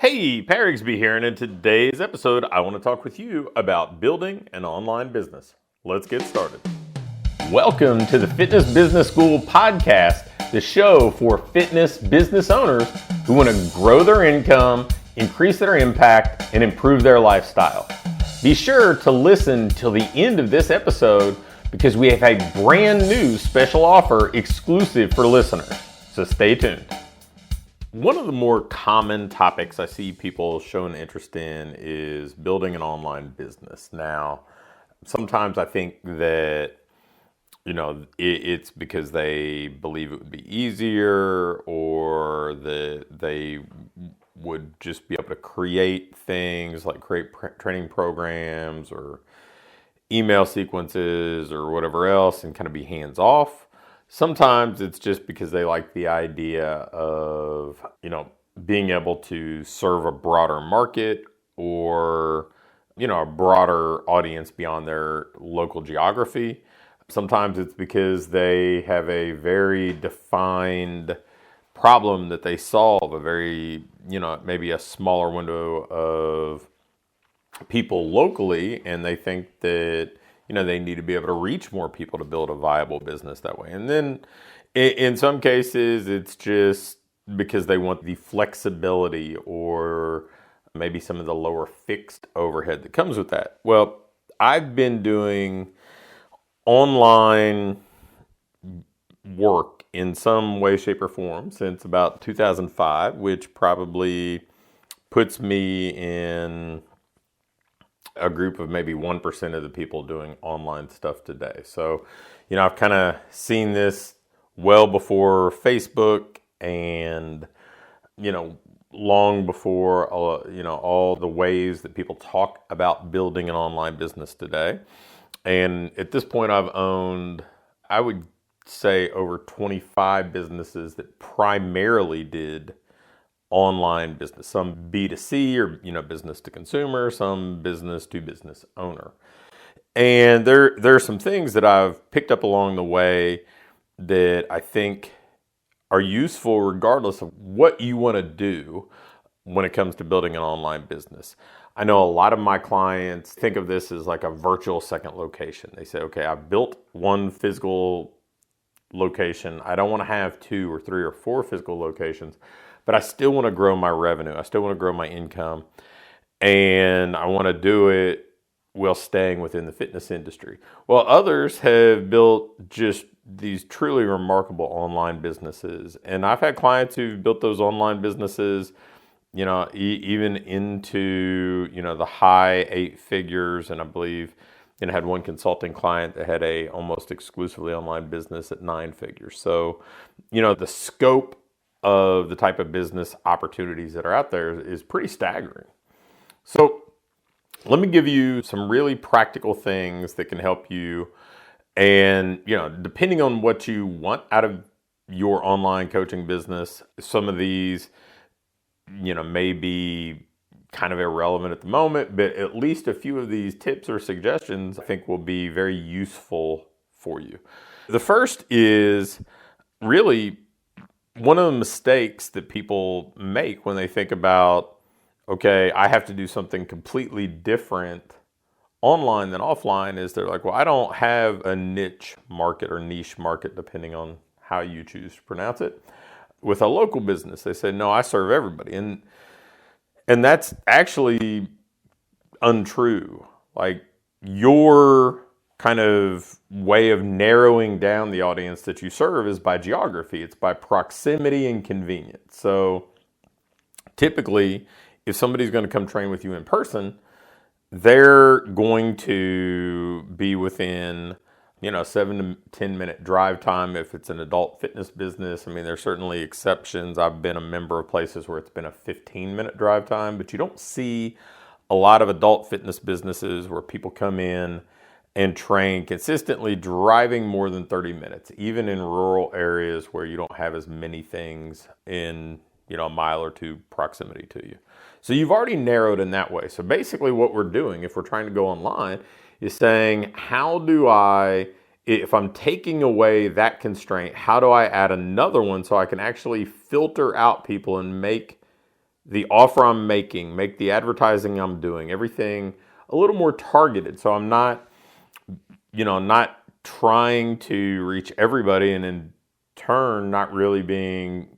Hey, Rigsby here, and in today's episode, I want to talk with you about building an online business. Let's get started. Welcome to the Fitness Business School podcast, the show for fitness business owners who want to grow their income, increase their impact, and improve their lifestyle. Be sure to listen till the end of this episode because we have a brand new special offer exclusive for listeners. So stay tuned. One of the more common topics I see people showing interest in is building an online business. Now, sometimes I think that, it's because they believe it would be easier or that they would just be able to create things like create training programs or email sequences or whatever else and kind of be hands off. Sometimes it's just because they like the idea of, being able to serve a broader market or, a broader audience beyond their local geography. Sometimes it's because they have a very defined problem that they solve, a very, maybe a smaller window of people locally, and they think that they need to be able to reach more people to build a viable business that way. And then in some cases, it's just because they want the flexibility or maybe some of the lower fixed overhead that comes with that. Well, I've been doing online work in some way, shape, or form since about 2005, which probably puts me in a group of maybe 1% of the people doing online stuff today. So, I've kind of seen this well before Facebook and, long before, all the ways that people talk about building an online business today. And at this point, I've owned, I would say, over 25 businesses that primarily did online business, some B2C or business to consumer, some business to business owner. And there are some things that I've picked up along the way that I think are useful regardless of what you want to do when it comes to building an online business. I know a lot of my clients think of this as like a virtual second location. They say, okay, I've built one physical location. I don't want to have 2 or 3 or 4 physical locations, but I still want to grow my revenue. I still want to grow my income. And I want to do it while staying within the fitness industry. Well, others have built just these truly remarkable online businesses. And I've had clients who've built those online businesses, even into, the high 8 figures. And I believe, I had one consulting client that had a almost exclusively online business at 9 figures. So, the scope of the type of business opportunities that are out there is pretty staggering. So let me give you some really practical things that can help you. And, depending on what you want out of your online coaching business, some of these, may be kind of irrelevant at the moment, but at least a few of these tips or suggestions I think will be very useful for you. The first is really one of the mistakes that people make when they think about, okay, I have to do something completely different online than offline, is they're like, well, I don't have a niche market or niche market, depending on how you choose to pronounce it. With a local business, they say, no, I serve everybody. And that's actually untrue. Like, your kind of way of narrowing down the audience that you serve is by geography. It's by proximity and convenience. So typically, if somebody's going to come train with you in person, they're going to be within, 7 to 10 minute drive time if it's an adult fitness business. I mean, there's certainly exceptions. I've been a member of places where it's been a 15-minute drive time, but you don't see a lot of adult fitness businesses where people come in and train consistently driving more than 30 minutes, even in rural areas where you don't have as many things in, a mile or 2 proximity to you. So you've already narrowed in that way. So basically what we're doing, if we're trying to go online, is saying, how do I, if I'm taking away that constraint, how do I add another one so I can actually filter out people and make the offer I'm making, make the advertising I'm doing, everything a little more targeted. So I'm not, not trying to reach everybody and in turn not really being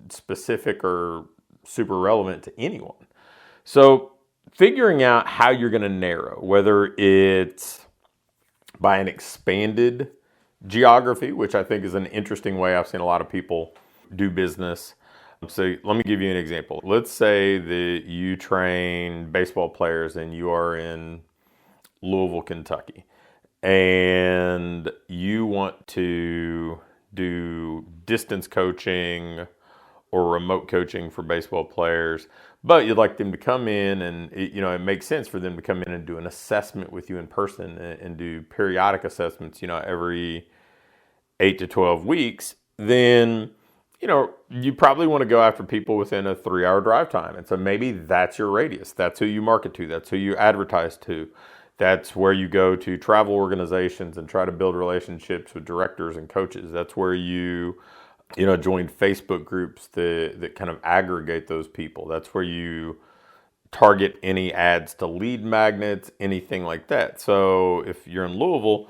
specific or super relevant to anyone. So figuring out how you're going to narrow, whether it's by an expanded geography, which I think is an interesting way I've seen a lot of people do business. So let me give you an example. Let's say that you train baseball players and you are in Louisville, Kentucky, and you want to do distance coaching or remote coaching for baseball players, but you'd like them to come in and it makes sense for them to come in and do an assessment with you in person and do periodic assessments, every 8 to 12 weeks, then you probably want to go after people within a 3-hour drive time. And so maybe that's your radius. That's who you market to. That's who you advertise to. That's where you go to travel organizations and try to build relationships with directors and coaches. That's where you join Facebook groups that kind of aggregate those people. That's where you target any ads to lead magnets, anything like that. So if you're in Louisville,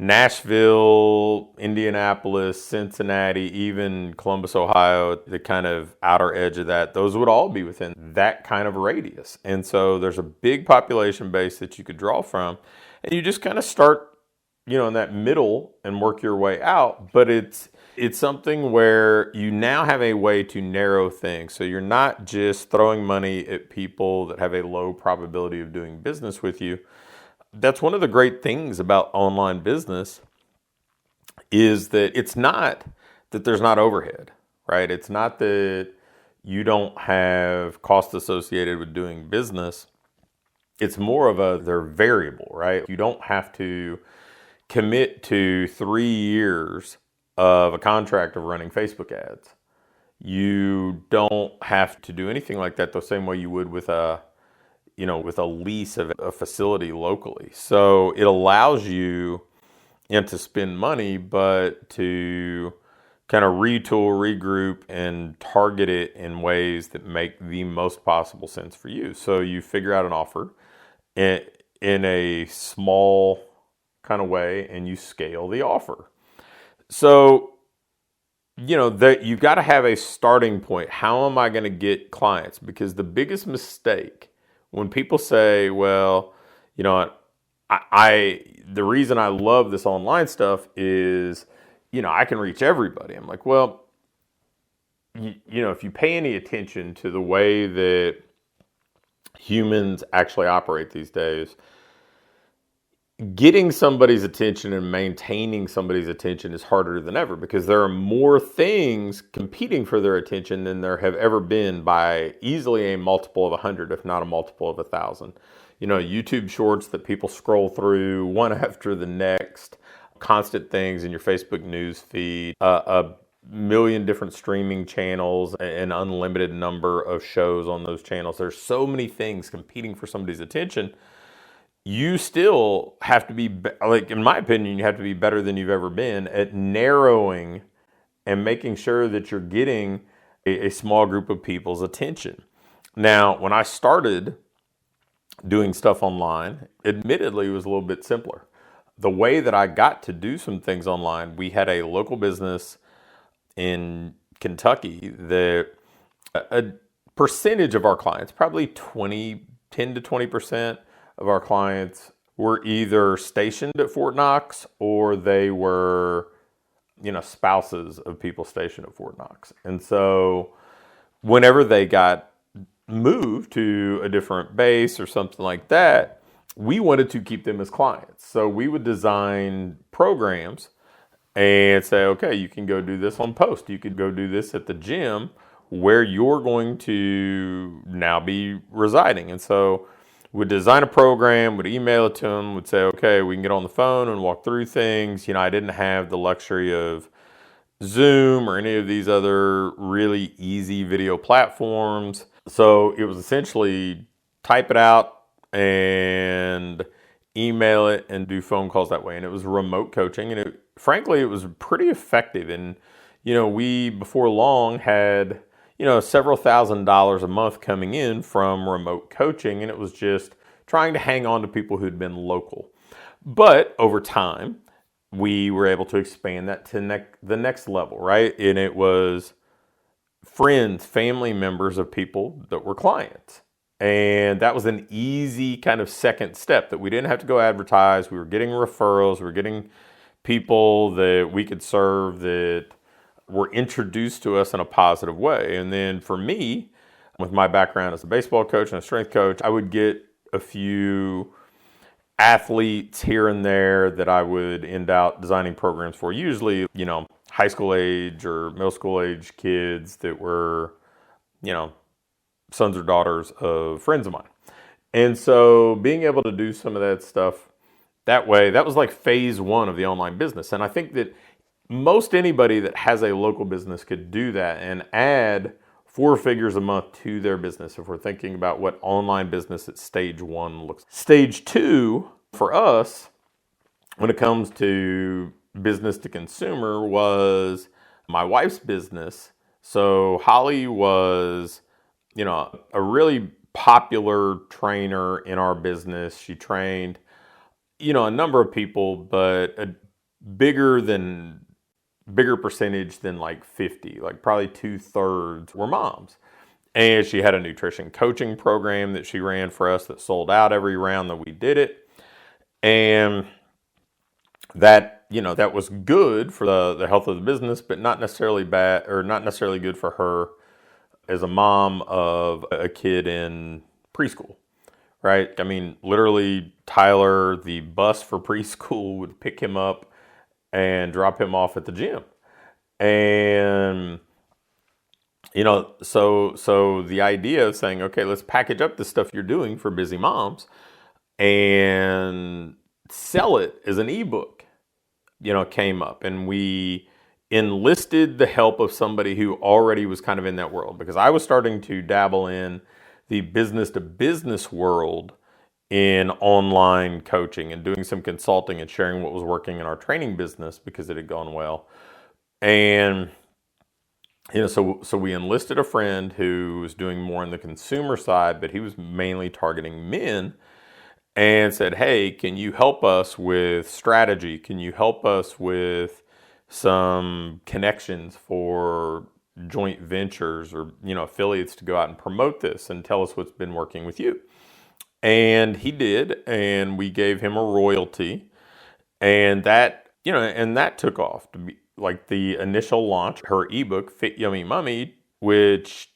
Nashville, Indianapolis, Cincinnati, even Columbus, Ohio, the kind of outer edge of that, those would all be within that kind of radius. And so there's a big population base that you could draw from. And you just kind of start, in that middle and work your way out. But it's something where you now have a way to narrow things. So you're not just throwing money at people that have a low probability of doing business with you. That's one of the great things about online business is that it's not that there's not overhead, right? It's not that you don't have costs associated with doing business. It's more of they're variable, right? You don't have to commit to 3 years of a contract of running Facebook ads. You don't have to do anything like that the same way you would with a lease of a facility locally. So it allows you to spend money, but to kind of retool, regroup, and target it in ways that make the most possible sense for you. So you figure out an offer in a small kind of way and you scale the offer. So, that you've got to have a starting point. How am I going to get clients? Because the biggest mistake when people say, well, the reason I love this online stuff is, I can reach everybody. I'm like, well, if you pay any attention to the way that humans actually operate these days, getting somebody's attention and maintaining somebody's attention is harder than ever because there are more things competing for their attention than there have ever been by easily a multiple of 100, if not a multiple of 1,000. YouTube shorts that people scroll through one after the next, constant things in your Facebook news feed, a million different streaming channels, an unlimited number of shows on those channels. There's so many things competing for somebody's attention. You still have to be, in my opinion, you have to be better than you've ever been at narrowing and making sure that you're getting a small group of people's attention. Now, when I started doing stuff online, admittedly, it was a little bit simpler. The way that I got to do some things online, we had a local business in Kentucky that a percentage of our clients, probably 10 to 20%, of our clients were either stationed at Fort Knox or they were, spouses of people stationed at Fort Knox. And so whenever they got moved to a different base or something like that, we wanted to keep them as clients. So we would design programs and say, okay, you can go do this on post. You could go do this at the gym where you're going to now be residing. And so would design a program, would email it to them, would say, okay, we can get on the phone and walk through things. I didn't have the luxury of Zoom or any of these other really easy video platforms. So it was essentially type it out and email it and do phone calls that way. And it was remote coaching. And frankly, it was pretty effective. And, we before long had, several $1,000s a month coming in from remote coaching. And it was just trying to hang on to people who'd been local. But over time, we were able to expand that to the next level, right? And it was friends, family members of people that were clients. And that was an easy kind of second step that we didn't have to go advertise. We were getting referrals. We were getting people that we could serve that were introduced to us in a positive way. And then for me, with my background as a baseball coach and a strength coach, I would get a few athletes here and there that I would end out designing programs for. Usually, high school age or middle school age kids that were, sons or daughters of friends of mine. And so being able to do some of that stuff that way, that was like phase one of the online business. And I think that most anybody that has a local business could do that and add 4 figures a month to their business if we're thinking about what online business at stage one looks like. Stage two for us, when it comes to business to consumer, was my wife's business. So Holly was, a really popular trainer in our business. She trained, a number of people, but a bigger percentage than like 50, like probably 2/3 were moms. And she had a nutrition coaching program that she ran for us that sold out every round that we did it. And that, that was good for the health of the business, but not necessarily bad or not necessarily good for her as a mom of a kid in preschool, right? I mean, literally Tyler, the bus for preschool would pick him up and drop him off at the gym. And, so the idea of saying, okay, let's package up the stuff you're doing for busy moms and sell it as an ebook, came up. And we enlisted the help of somebody who already was kind of in that world, because I was starting to dabble in the business to business world in online coaching and doing some consulting and sharing what was working in our training business because it had gone well. And, so we enlisted a friend who was doing more on the consumer side, but he was mainly targeting men, and said, hey, can you help us with strategy? Can you help us with some connections for joint ventures or, affiliates to go out and promote this and tell us what's been working with you? And he did, and we gave him a royalty, and that, and that took off to be like the initial launch, her ebook, Fit Yummy Mummy, which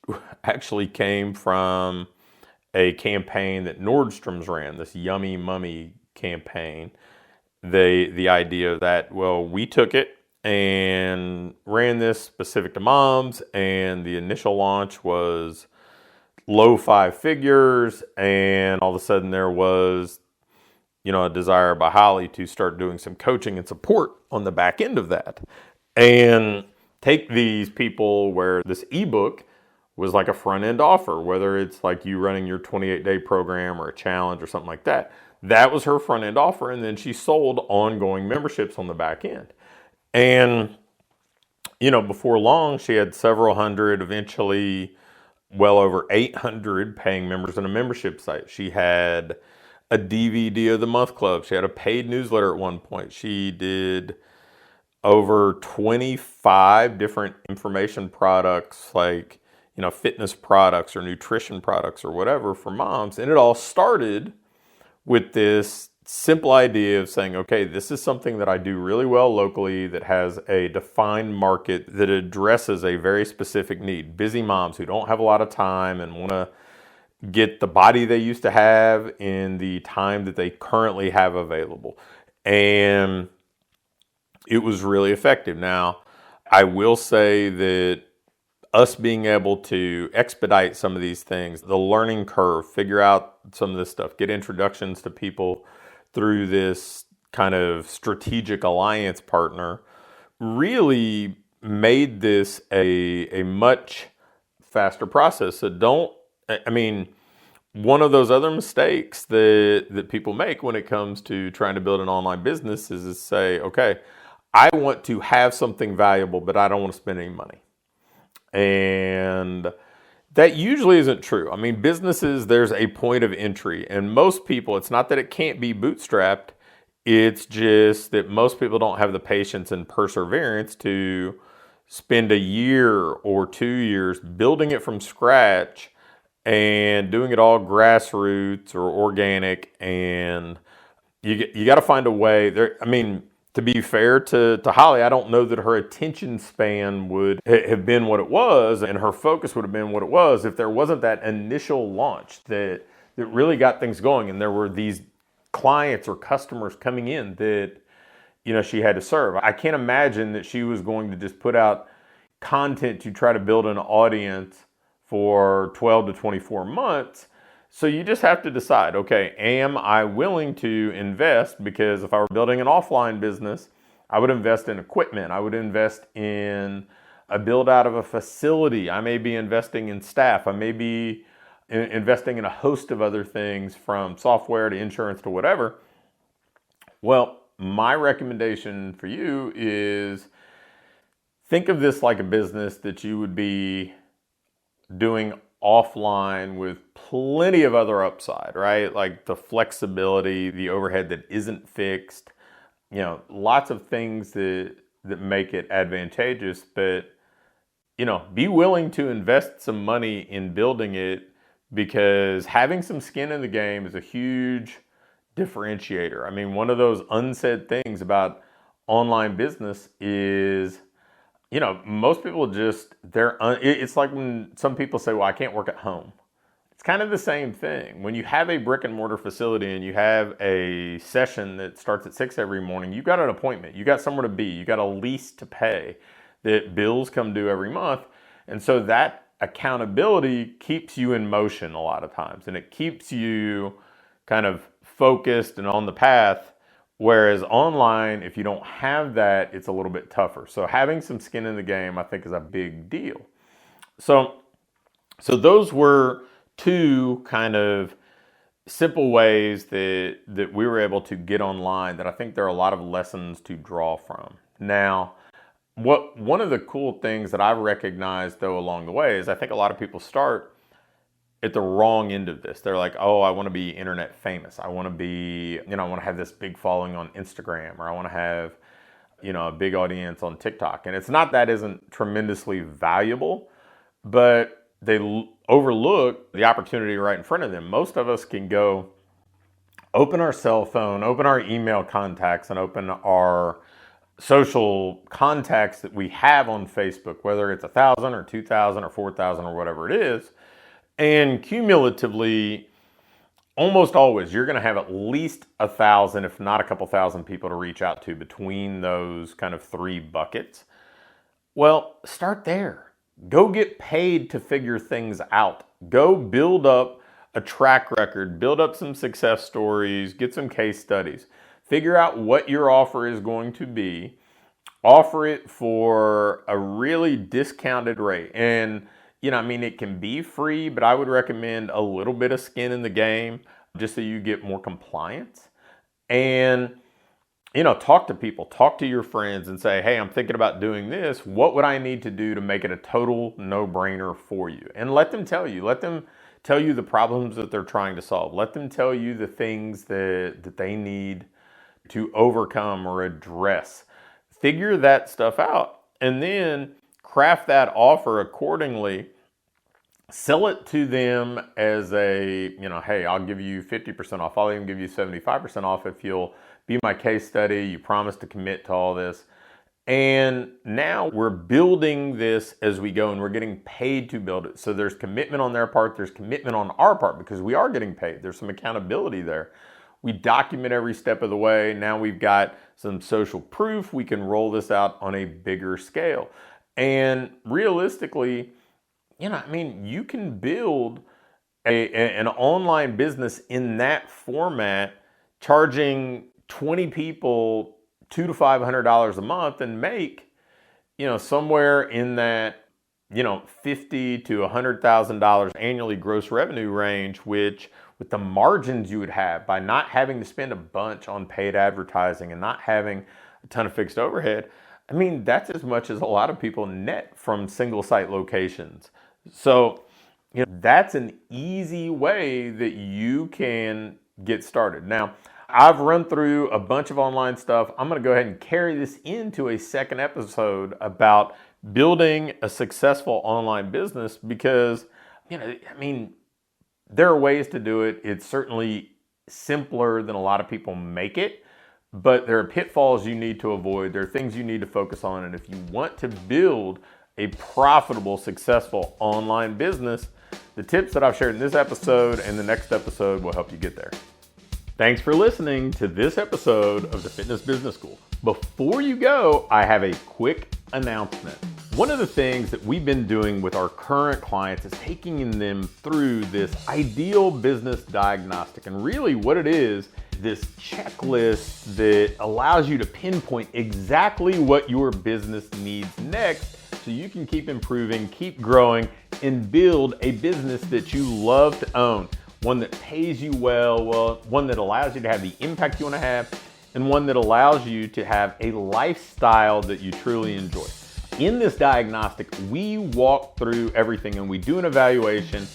actually came from a campaign that Nordstrom's ran, this Yummy Mummy campaign. The idea that, well, we took it and ran this specific to moms, and the initial launch was low 5 figures, and all of a sudden there was, a desire by Holly to start doing some coaching and support on the back end of that. And take these people where this ebook was like a front end offer, whether it's like you running your 28-day program or a challenge or something like that. That was her front end offer, and then she sold ongoing memberships on the back end. And, before long, she had several hundred, eventually well over 800 paying members on a membership site. She had a DVD of the month club. She had a paid newsletter at one point. She did over 25 different information products, like, fitness products or nutrition products or whatever for moms. And it all started with this simple idea of saying, okay, this is something that I do really well locally that has a defined market that addresses a very specific need. Busy moms who don't have a lot of time and want to get the body they used to have in the time that they currently have available. And it was really effective. Now, I will say that us being able to expedite some of these things, the learning curve, figure out some of this stuff, get introductions to people through this kind of strategic alliance partner, really made this a much faster process. So one of those other mistakes that people make when it comes to trying to build an online business is to say, okay, I want to have something valuable, but I don't want to spend any money. And that usually isn't true. I mean, businesses, there's a point of entry. And most people, it's not that it can't be bootstrapped, it's just that most people don't have the patience and perseverance to spend a year or 2 years building it from scratch and doing it all grassroots or organic. And you got to find a way there. I mean, to be fair to Holly, I don't know that her attention span would have been what it was and her focus would have been what it was if there wasn't that initial launch that really got things going and there were these clients or customers coming in that she had to serve. I can't imagine that she was going to just put out content to try to build an audience for 12 to 24 months. So you just have to decide, okay, am I willing to invest? Because if I were building an offline business, I would invest in equipment. I would invest in a build out of a facility. I may be investing in staff. I may be investing in a host of other things from software to insurance to whatever. Well, my recommendation for you is think of this like a business that you would be doing offline with plenty of other upside, right? Like the flexibility, the overhead that isn't fixed, lots of things that make it advantageous, but be willing to invest some money in building it because having some skin in the game is a huge differentiator. I mean, one of those unsaid things about online business is most people it's like when some people say, well, I can't work at home. It's kind of the same thing. When you have a brick and mortar facility and you have a session that starts at 6 every morning, you got an appointment, you got somewhere to be, you got a lease to pay, that bills come due every month. And so that accountability keeps you in motion a lot of times, and it keeps you kind of focused and on the path. Whereas online, if you don't have that, it's a little bit tougher. So having some skin in the game, I think, is a big deal. So those were two kind of simple ways that we were able to get online that I think there are a lot of lessons to draw from. Now, one of the cool things that I've recognized though along the way is I think a lot of people start at the wrong end of this. They're like, oh, I want to be internet famous. I want to be, I want to have this big following on Instagram, or I want to have, a big audience on TikTok. And it's not that isn't tremendously valuable, but they overlook the opportunity right in front of them. Most of us can go open our cell phone, open our email contacts, and open our social contacts that we have on Facebook, whether it's 1,000 or 2,000 or 4,000 or whatever it is. And cumulatively, almost always, you're going to have at least 1,000, if not a couple thousand people to reach out to between those kind of three buckets. Well, start there. Go get paid to figure things out. Go build up a track record, build up some success stories, get some case studies. Figure out what your offer is going to be. Offer it for a really discounted rate. And it can be free, but I would recommend a little bit of skin in the game just so you get more compliance. And, talk to people, talk to your friends and say, hey, I'm thinking about doing this. What would I need to do to make it a total no-brainer for you? And let them tell you. Let them tell you the problems that they're trying to solve. Let them tell you the things that they need to overcome or address. Figure that stuff out. And then craft that offer accordingly. Sell it to them as a, hey, I'll give you 50% off. I'll even give you 75% off if you'll be my case study. You promise to commit to all this. And now we're building this as we go and we're getting paid to build it. So there's commitment on their part. There's commitment on our part because we are getting paid. There's some accountability there. We document every step of the way. Now we've got some social proof. We can roll this out on a bigger scale. And realistically, you can build an online business in that format, charging 20 people $200 to $500 a month and make, somewhere in that, $50,000 to $100,000 annually gross revenue range, which with the margins you would have by not having to spend a bunch on paid advertising and not having a ton of fixed overhead, I mean, that's as much as a lot of people net from single site locations. So, that's an easy way that you can get started. Now, I've run through a bunch of online stuff. I'm going to go ahead and carry this into a second episode about building a successful online business because, I mean, there are ways to do it. It's certainly simpler than a lot of people make it, but there are pitfalls you need to avoid. There are things you need to focus on. And if you want to build a profitable, successful online business, the tips that I've shared in this episode and the next episode will help you get there. Thanks for listening to this episode of the Fitness Business School. Before you go, I have a quick announcement. One of the things that we've been doing with our current clients is taking them through this ideal business diagnostic. And really what it is, this checklist that allows you to pinpoint exactly what your business needs next so you can keep improving, keep growing, and build a business that you love to own. One that pays you well, one that allows you to have the impact you want to have, and one that allows you to have a lifestyle that you truly enjoy. In this diagnostic, we walk through everything and we do an evaluation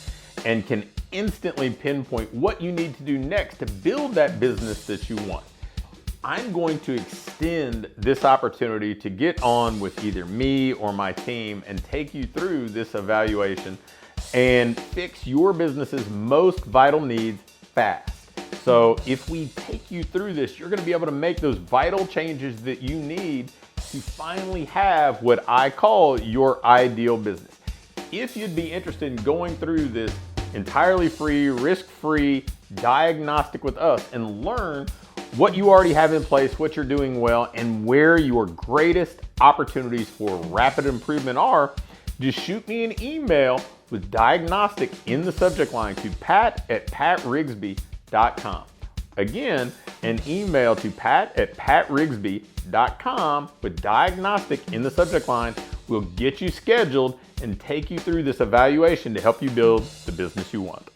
and can instantly pinpoint what you need to do next to build that business that you want. I'm going to extend this opportunity to get on with either me or my team and take you through this evaluation and fix your business's most vital needs fast. So if we take you through this, you're going to be able to make those vital changes that you need to finally have what I call your ideal business. If you'd be interested in going through this entirely free, risk-free diagnostic with us and learn what you already have in place, what you're doing well, and where your greatest opportunities for rapid improvement are, just shoot me an email with diagnostic in the subject line to pat@patrigsby.com. Again, an email to pat@patrigsby.com with diagnostic in the subject line will get you scheduled and take you through this evaluation to help you build the business you want.